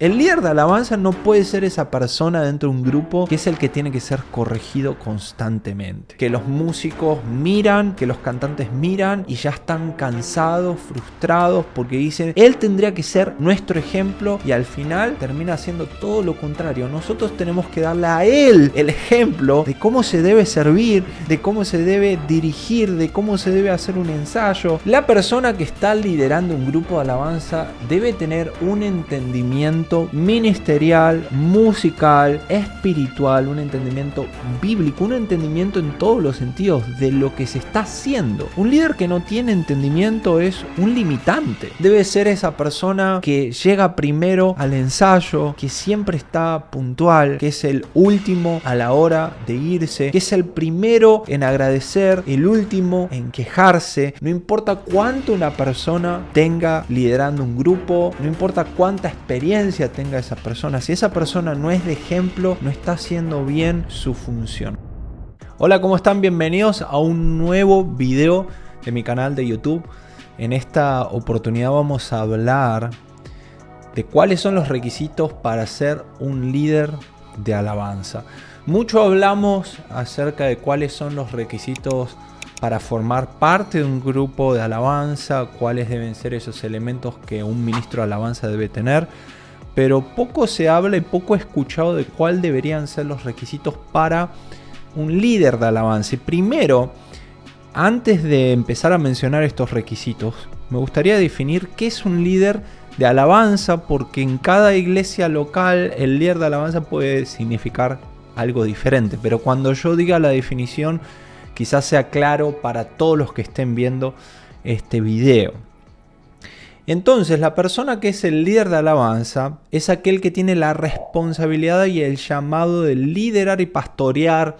El líder de alabanza no puede ser esa persona dentro de un grupo que es el que tiene que ser corregido constantemente. Que los músicos miran, que los cantantes miran y ya están cansados, frustrados porque dicen, él tendría que ser nuestro ejemplo y al final termina haciendo todo lo contrario. Nosotros tenemos que darle a él el ejemplo de cómo se debe servir, de cómo se debe dirigir, de cómo se debe hacer un ensayo. La persona que está liderando un grupo de alabanza debe tener un entendimiento ministerial, musical, espiritual, un entendimiento bíblico, un entendimiento en todos los sentidos de lo que se está haciendo. Un líder que no tiene entendimiento es un limitante. Debe ser esa persona que llega primero al ensayo, que siempre está puntual, que es el último a la hora de irse, que es el primero en agradecer, el último en quejarse. No importa cuánto una persona tenga liderando un grupo, no importa cuánta experiencia tenga esa persona, si esa persona no es de ejemplo, no está haciendo bien su función. Hola, ¿cómo están? Bienvenidos a un nuevo video de mi canal de YouTube. En esta oportunidad vamos a hablar de cuáles son los requisitos para ser un líder de alabanza. Mucho hablamos acerca de cuáles son los requisitos para formar parte de un grupo de alabanza, cuáles deben ser esos elementos que un ministro de alabanza debe tener, pero poco se habla y poco he escuchado de cuáles deberían ser los requisitos para un líder de alabanza. Y primero, antes de empezar a mencionar estos requisitos, me gustaría definir qué es un líder de alabanza, porque en cada iglesia local el líder de alabanza puede significar algo diferente, pero cuando yo diga la definición quizás sea claro para todos los que estén viendo este video. Entonces, la persona que es el líder de alabanza es aquel que tiene la responsabilidad y el llamado de liderar y pastorear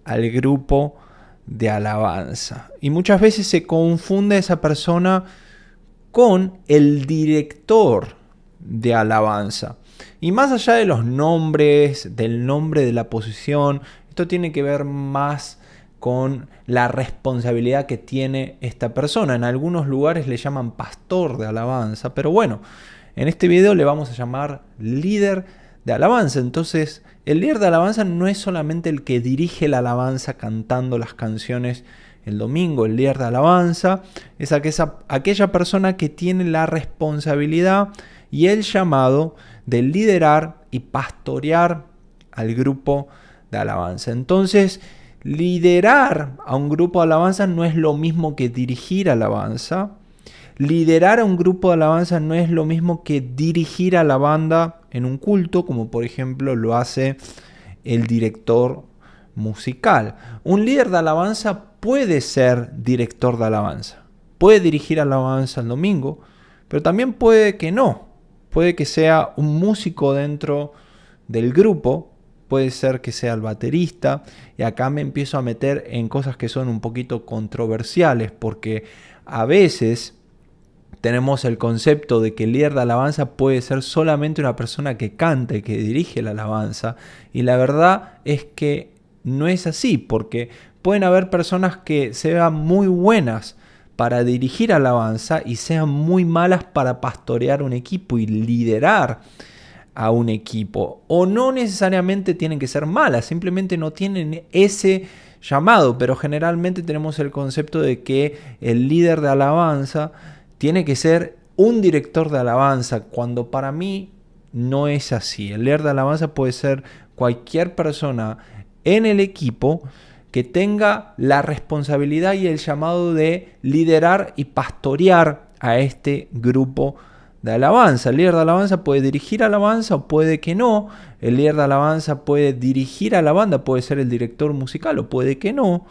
al grupo de alabanza. Y muchas veces se confunde esa persona con el director de alabanza. Y más allá de los nombres, del nombre de la posición, esto tiene que ver más con la responsabilidad que tiene esta persona. En algunos lugares le llaman pastor de alabanza, pero bueno, en este video le vamos a llamar líder de alabanza. Entonces, el líder de alabanza no es solamente el que dirige la alabanza cantando las canciones el domingo. El líder de alabanza es aquella persona que tiene la responsabilidad y el llamado de liderar y pastorear al grupo de alabanza. Entonces, liderar a un grupo de alabanza no es lo mismo que dirigir alabanza. Liderar a un grupo de alabanza no es lo mismo que dirigir a la banda en un culto, como por ejemplo lo hace el director musical. Un líder de alabanza puede ser director de alabanza. Puede dirigir alabanza el domingo, pero también puede que no. Puede que sea un músico dentro del grupo. Puede ser que sea el baterista, y acá me empiezo a meter en cosas que son un poquito controversiales, porque a veces tenemos el concepto de que el líder de alabanza puede ser solamente una persona que canta y que dirige la alabanza, y la verdad es que no es así, porque pueden haber personas que sean muy buenas para dirigir alabanza y sean muy malas para pastorear un equipo y liderar a un equipo, o no necesariamente tienen que ser malas, simplemente no tienen ese llamado, pero generalmente tenemos el concepto de que el líder de alabanza tiene que ser un director de alabanza, cuando para mí no es así. El líder de alabanza puede ser cualquier persona en el equipo que tenga la responsabilidad y el llamado de liderar y pastorear a este grupo de alabanza. El líder de alabanza puede dirigir alabanza o puede que no. El líder de alabanza puede dirigir a la banda, puede ser el director musical o puede que no.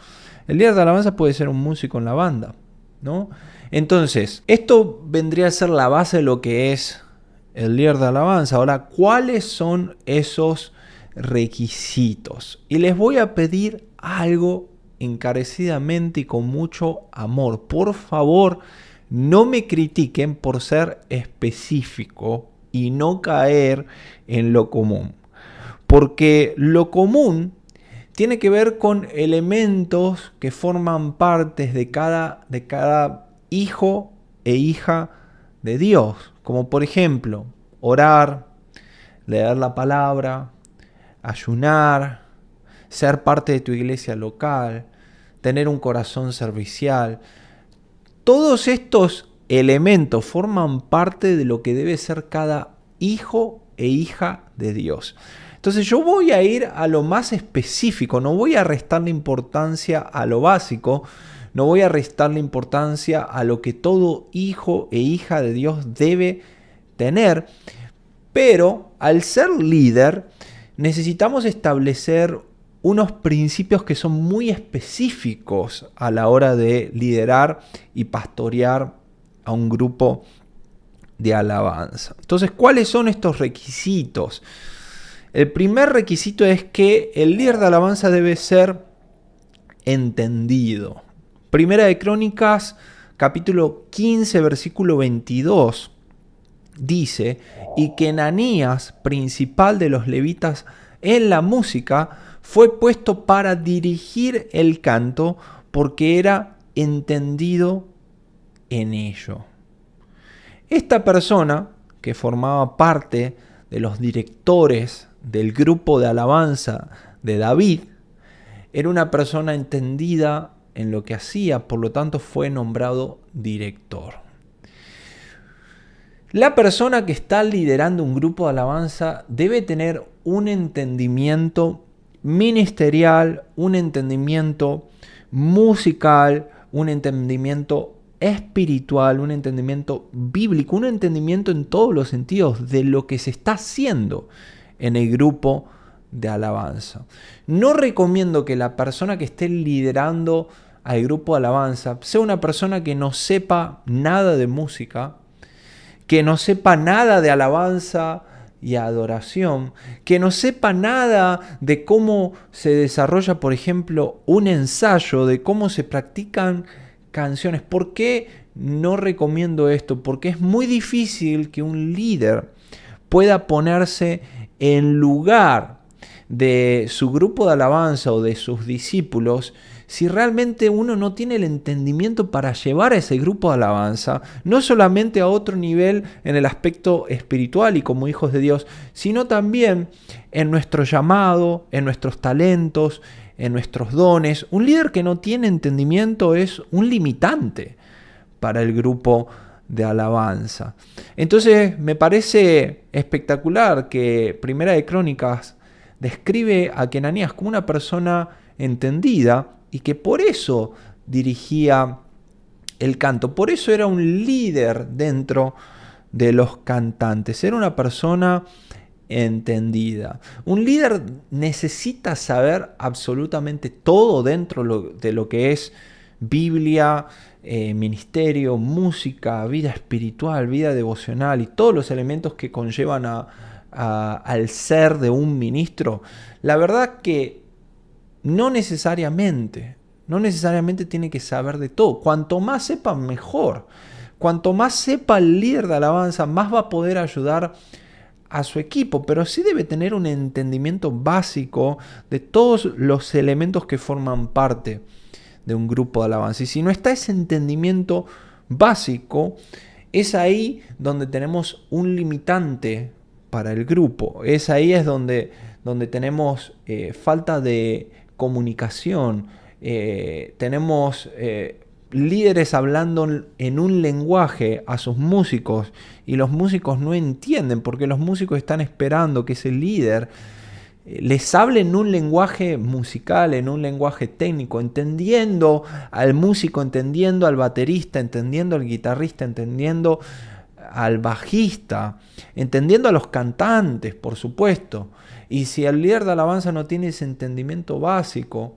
El líder de alabanza puede ser un músico en la banda, ¿no? Entonces, esto vendría a ser la base de lo que es el líder de alabanza. Ahora, ¿cuáles son esos requisitos? Y les voy a pedir algo encarecidamente y con mucho amor. Por favor, no me critiquen por ser específico y no caer en lo común. Porque lo común tiene que ver con elementos que forman parte de cada hijo e hija de Dios. Como por ejemplo, orar, leer la palabra, ayunar, ser parte de tu iglesia local, tener un corazón servicial. Todos estos elementos forman parte de lo que debe ser cada hijo e hija de Dios. Entonces yo voy a ir a lo más específico, no voy a restarle importancia a lo básico, no voy a restarle importancia a lo que todo hijo e hija de Dios debe tener, pero al ser líder necesitamos establecer unos principios que son muy específicos a la hora de liderar y pastorear a un grupo de alabanza. Entonces, ¿cuáles son estos requisitos? El primer requisito es que el líder de alabanza debe ser entendido. Primera de Crónicas, capítulo 15, versículo 22, dice: y que Ananías, principal de los levitas en la música, fue puesto para dirigir el canto porque era entendido en ello. Esta persona, que formaba parte de los directores del grupo de alabanza de David, era una persona entendida en lo que hacía, por lo tanto fue nombrado director. La persona que está liderando un grupo de alabanza debe tener un entendimiento ministerial, un entendimiento musical, un entendimiento espiritual, un entendimiento bíblico, un entendimiento en todos los sentidos de lo que se está haciendo en el grupo de alabanza. No recomiendo que la persona que esté liderando al grupo de alabanza sea una persona que no sepa nada de música, que no sepa nada de alabanza y adoración, que no sepa nada de cómo se desarrolla, por ejemplo, un ensayo, de cómo se practican canciones. ¿Por qué no recomiendo esto? Porque es muy difícil que un líder pueda ponerse en lugar de su grupo de alabanza o de sus discípulos si realmente uno no tiene el entendimiento para llevar a ese grupo de alabanza, no solamente a otro nivel en el aspecto espiritual y como hijos de Dios, sino también en nuestro llamado, en nuestros talentos, en nuestros dones. Un líder que no tiene entendimiento es un limitante para el grupo de alabanza. Entonces me parece espectacular que Primera de Crónicas describe a Ananías como una persona entendida y que por eso dirigía el canto, por eso era un líder dentro de los cantantes, era una persona entendida. Un líder necesita saber absolutamente todo dentro de lo que es Biblia, ministerio, música, vida espiritual, vida devocional y todos los elementos que conllevan al ser de un ministro. La verdad que no necesariamente tiene que saber de todo. Cuanto más sepa, mejor. Cuanto más sepa el líder de alabanza, más va a poder ayudar a su equipo, pero sí debe tener un entendimiento básico de todos los elementos que forman parte de un grupo de alabanza. Y si no está ese entendimiento básico, es ahí donde tenemos un limitante para el grupo. Es ahí es donde tenemos falta de comunicación. Tenemos líderes hablando en un lenguaje a sus músicos y los músicos no entienden porque los músicos están esperando que ese líder les hable en un lenguaje musical, en un lenguaje técnico, entendiendo al músico, entendiendo al baterista, entendiendo al guitarrista, entendiendo al bajista, entendiendo a los cantantes, por supuesto. Y si el líder de alabanza no tiene ese entendimiento básico,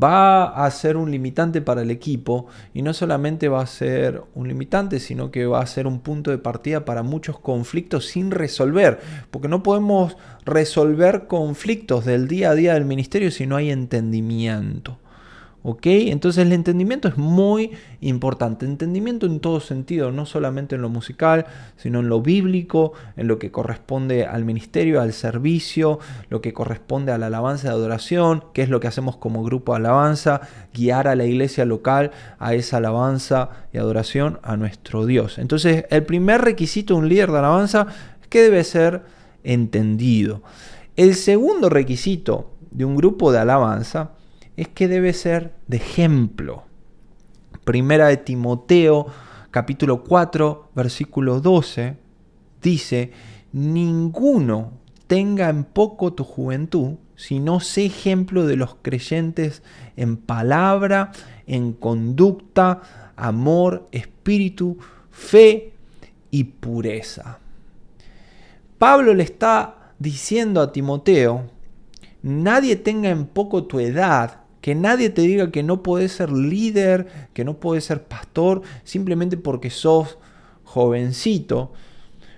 va a ser un limitante para el equipo, y no solamente va a ser un limitante, sino que va a ser un punto de partida para muchos conflictos sin resolver, porque no podemos resolver conflictos del día a día del ministerio si no hay entendimiento. ¿Ok? Entonces el entendimiento es muy importante. Entendimiento en todo sentido, no solamente en lo musical, sino en lo bíblico, en lo que corresponde al ministerio, al servicio, lo que corresponde a la alabanza y adoración, que es lo que hacemos como grupo de alabanza, guiar a la iglesia local a esa alabanza y adoración a nuestro Dios. Entonces el primer requisito de un líder de alabanza es que debe ser entendido. El segundo requisito de un grupo de alabanza es que debe ser de ejemplo. Primera de Timoteo, capítulo 4, versículo 12, dice: ninguno tenga en poco tu juventud, sino sé ejemplo de los creyentes en palabra, en conducta, amor, espíritu, fe y pureza. Pablo le está diciendo a Timoteo: nadie tenga en poco tu edad, que nadie te diga que no podés ser líder, que no podés ser pastor, simplemente porque sos jovencito.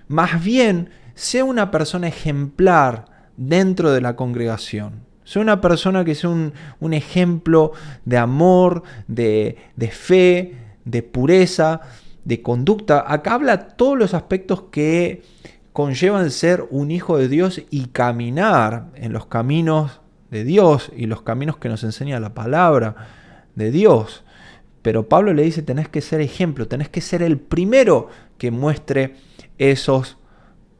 Más bien, sé una persona ejemplar dentro de la congregación. Sé una persona que sea un ejemplo de amor, de fe, de pureza, de conducta. Acá habla todos los aspectos que conllevan ser un hijo de Dios y caminar en los caminos de Dios y los caminos que nos enseña la palabra de Dios. Pero Pablo le dice: tenés que ser ejemplo, tenés que ser el primero que muestre esos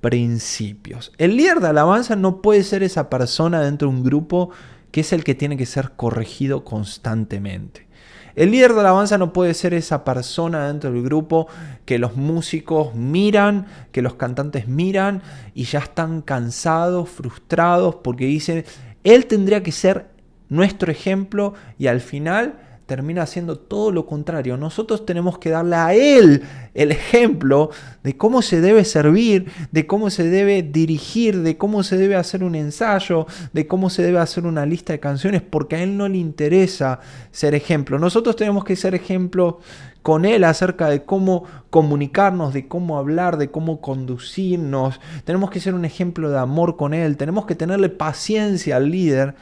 principios. El líder de alabanza no puede ser esa persona dentro de un grupo que es el que tiene que ser corregido constantemente. El líder de alabanza no puede ser esa persona dentro del grupo que los músicos miran, que los cantantes miran y ya están cansados, frustrados, porque dicen: él tendría que ser nuestro ejemplo, y al final termina haciendo todo lo contrario. Nosotros tenemos que darle a él el ejemplo de cómo se debe servir, de cómo se debe dirigir, de cómo se debe hacer un ensayo, de cómo se debe hacer una lista de canciones, porque a él no le interesa ser ejemplo. Nosotros tenemos que ser ejemplo con él acerca de cómo comunicarnos, de cómo hablar, de cómo conducirnos. Tenemos que ser un ejemplo de amor con él. Tenemos que tenerle paciencia al líder,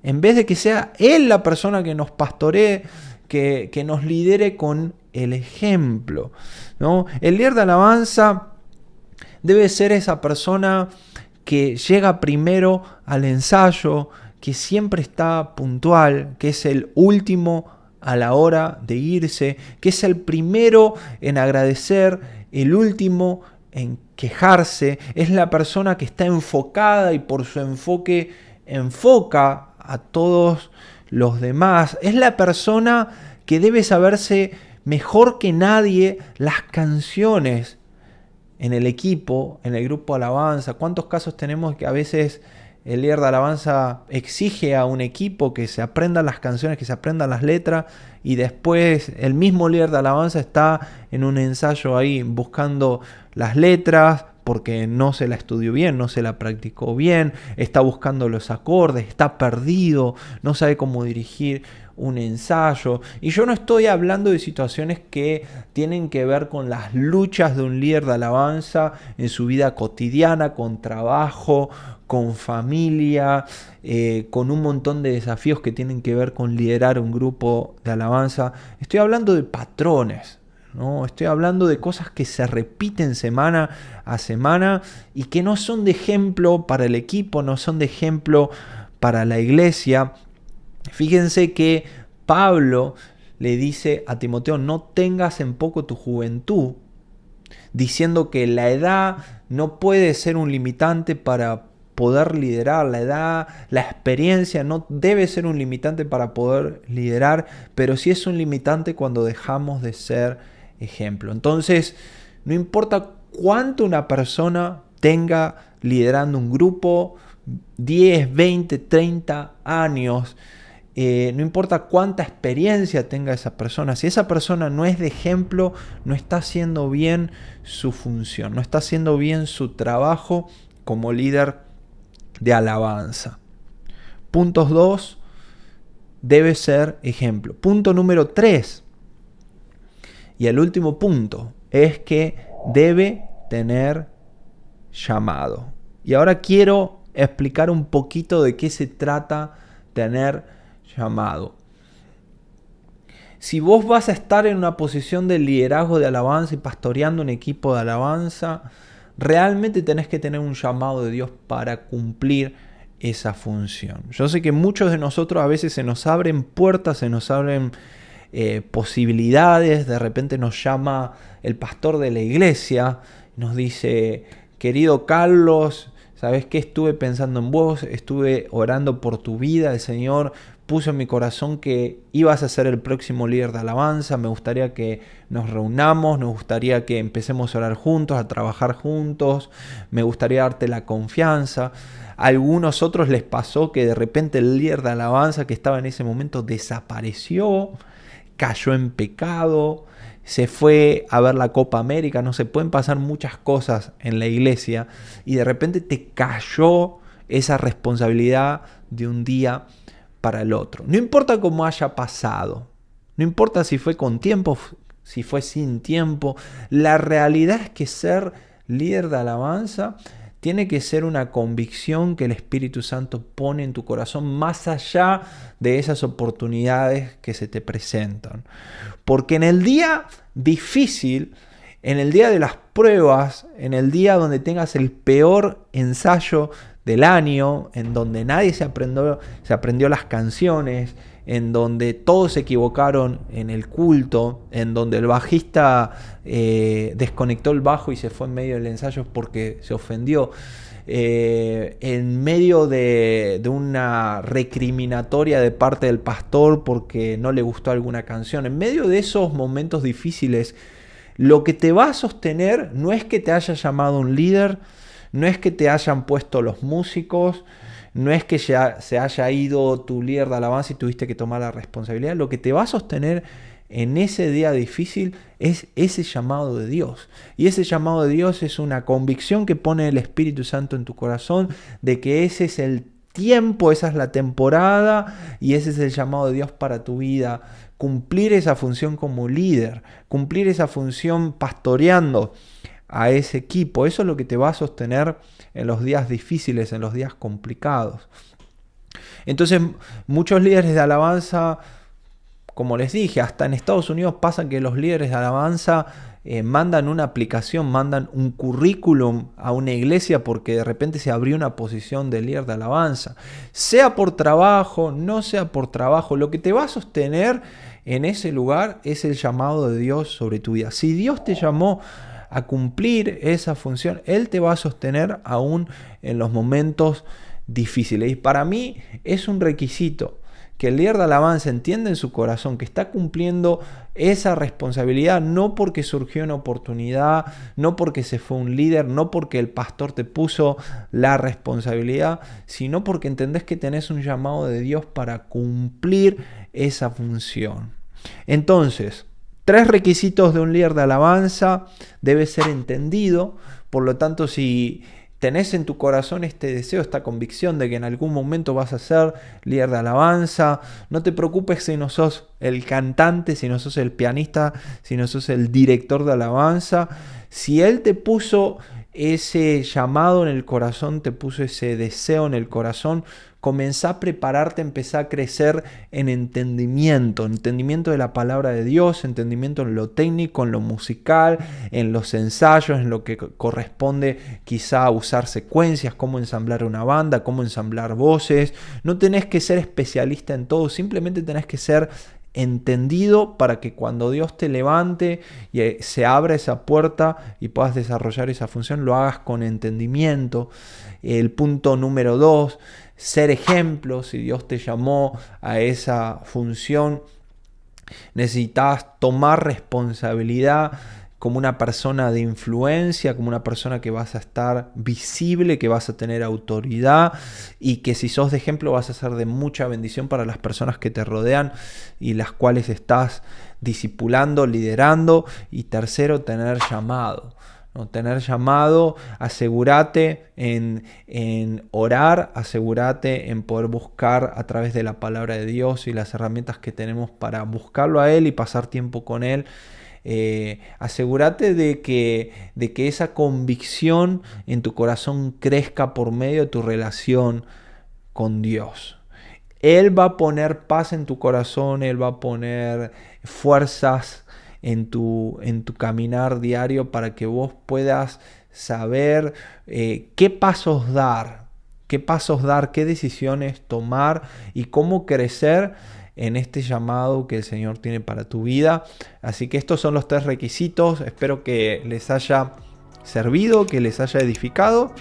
en vez de que sea él la persona que nos pastoree, que nos lidere con el ejemplo, ¿no? El líder de alabanza debe ser esa persona que llega primero al ensayo, que siempre está puntual, que es el último a la hora de irse, que es el primero en agradecer, el último en quejarse. Es la persona que está enfocada y por su enfoque enfoca a todos los demás. Es la persona que debe saberse mejor que nadie las canciones en el equipo, en el grupo de alabanza. ¿Cuántos casos tenemos que a veces el líder de alabanza exige a un equipo que se aprendan las canciones, que se aprendan las letras, y después el mismo líder de alabanza está en un ensayo ahí buscando las letras porque no se la estudió bien, no se la practicó bien, está buscando los acordes, está perdido, no sabe cómo dirigir un ensayo? Y yo no estoy hablando de situaciones que tienen que ver con las luchas de un líder de alabanza en su vida cotidiana, con trabajo, con familia, con un montón de desafíos que tienen que ver con liderar un grupo de alabanza. Estoy hablando de patrones, ¿no? Estoy hablando de cosas que se repiten semana a semana y que no son de ejemplo para el equipo, no son de ejemplo para la iglesia. Fíjense que Pablo le dice a Timoteo: no tengas en poco tu juventud, diciendo que la edad no puede ser un limitante para poder liderar. La edad, la experiencia no debe ser un limitante para poder liderar, pero sí es un limitante cuando dejamos de ser ejemplo. Entonces, no importa cuánto una persona tenga liderando un grupo, 10, 20, 30 años, no importa cuánta experiencia tenga esa persona, si esa persona no es de ejemplo, no está haciendo bien su función, no está haciendo bien su trabajo como líder de alabanza. Puntos 2, debe ser ejemplo. Punto número 3, y el último punto, es que debe tener llamado. Y ahora quiero explicar un poquito de qué se trata tener llamado. Si vos vas a estar en una posición de liderazgo de alabanza y pastoreando un equipo de alabanza, realmente tenés que tener un llamado de Dios para cumplir esa función. Yo sé que muchos de nosotros a veces se nos abren puertas, se nos abren posibilidades. De repente nos llama el pastor de la iglesia, nos dice: querido Carlos, ¿Sabes qué? Estuve pensando en vos, estuve orando por tu vida. El Señor puso en mi corazón que ibas a ser el próximo líder de alabanza. Me gustaría que nos reunamos, nos gustaría que empecemos a orar juntos, a trabajar juntos. Me gustaría darte la confianza. A algunos otros les pasó que de repente el líder de alabanza que estaba en ese momento desapareció, cayó en pecado, se fue a ver la Copa América. No se pueden pasar muchas cosas en la iglesia y de repente te cayó esa responsabilidad de un día para el otro. No importa cómo haya pasado, no importa si fue con tiempo, si fue sin tiempo, la realidad es que ser líder de alabanza tiene que ser una convicción que el Espíritu Santo pone en tu corazón más allá de esas oportunidades que se te presentan. Porque en el día difícil, en el día de las pruebas, en el día donde tengas el peor ensayo del año, en donde nadie se aprendió las canciones, en donde todos se equivocaron en el culto, en donde el bajista desconectó el bajo y se fue en medio del ensayo porque se ofendió, en medio de una recriminatoria de parte del pastor porque no le gustó alguna canción, en medio de esos momentos difíciles, lo que te va a sostener no es que te haya llamado un líder, no es que te hayan puesto los músicos, no es que ya se haya ido tu líder de alabanza y tuviste que tomar la responsabilidad. Lo que te va a sostener en ese día difícil es ese llamado de Dios. Y ese llamado de Dios es una convicción que pone el Espíritu Santo en tu corazón de que ese es el tiempo, esa es la temporada y ese es el llamado de Dios para tu vida. Cumplir esa función como líder, cumplir esa función pastoreando a ese equipo. Eso es lo que te va a sostener en los días difíciles, en los días complicados. Entonces, muchos líderes de alabanza, como les dije, hasta en Estados Unidos pasa que los líderes de alabanza mandan una aplicación, mandan un currículum a una iglesia porque de repente se abrió una posición de líder de alabanza. Sea por trabajo, no sea por trabajo, lo que te va a sostener en ese lugar es el llamado de Dios sobre tu vida. Si Dios te llamó a cumplir esa función, Él te va a sostener aún en los momentos difíciles. Y para mí es un requisito que el líder de alabanza entienda en su corazón que está cumpliendo esa responsabilidad, no porque surgió una oportunidad, no porque se fue un líder, no porque el pastor te puso la responsabilidad, sino porque entendés que tenés un llamado de Dios para cumplir esa función. Entonces, 3 requisitos de un líder de alabanza: debe ser entendido. Por lo tanto, si tenés en tu corazón este deseo, esta convicción de que en algún momento vas a ser líder de alabanza, no te preocupes si no sos el cantante, si no sos el pianista, si no sos el director de alabanza. Si Él te puso ese llamado en el corazón, te puso ese deseo en el corazón, comenzá a prepararte, empezá a crecer en entendimiento de la palabra de Dios, entendimiento en lo técnico, en lo musical, en los ensayos, en lo que corresponde quizá a usar secuencias, cómo ensamblar una banda, cómo ensamblar voces. No tenés que ser especialista en todo, simplemente tenés que ser entendido para que cuando Dios te levante y se abra esa puerta y puedas desarrollar esa función, lo hagas con entendimiento. El punto número 2, ser ejemplo. Si Dios te llamó a esa función, necesitas tomar responsabilidad como una persona de influencia, como una persona que vas a estar visible, que vas a tener autoridad y que si sos de ejemplo vas a ser de mucha bendición para las personas que te rodean y las cuales estás discipulando, liderando. Y tercero, tener llamado. Tener llamado, asegúrate en orar, asegúrate en poder buscar a través de la palabra de Dios y las herramientas que tenemos para buscarlo a Él y pasar tiempo con Él. Asegúrate de que esa convicción en tu corazón crezca por medio de tu relación con Dios. Él va a poner paz en tu corazón, Él va a poner fuerzas en tu caminar diario para que vos puedas saber qué pasos dar, qué decisiones tomar y cómo crecer en este llamado que el Señor tiene para tu vida. Así que estos son los 3 requisitos. Espero que les haya servido, que les haya edificado.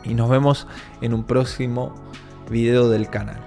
Y nos vemos en un próximo video del canal.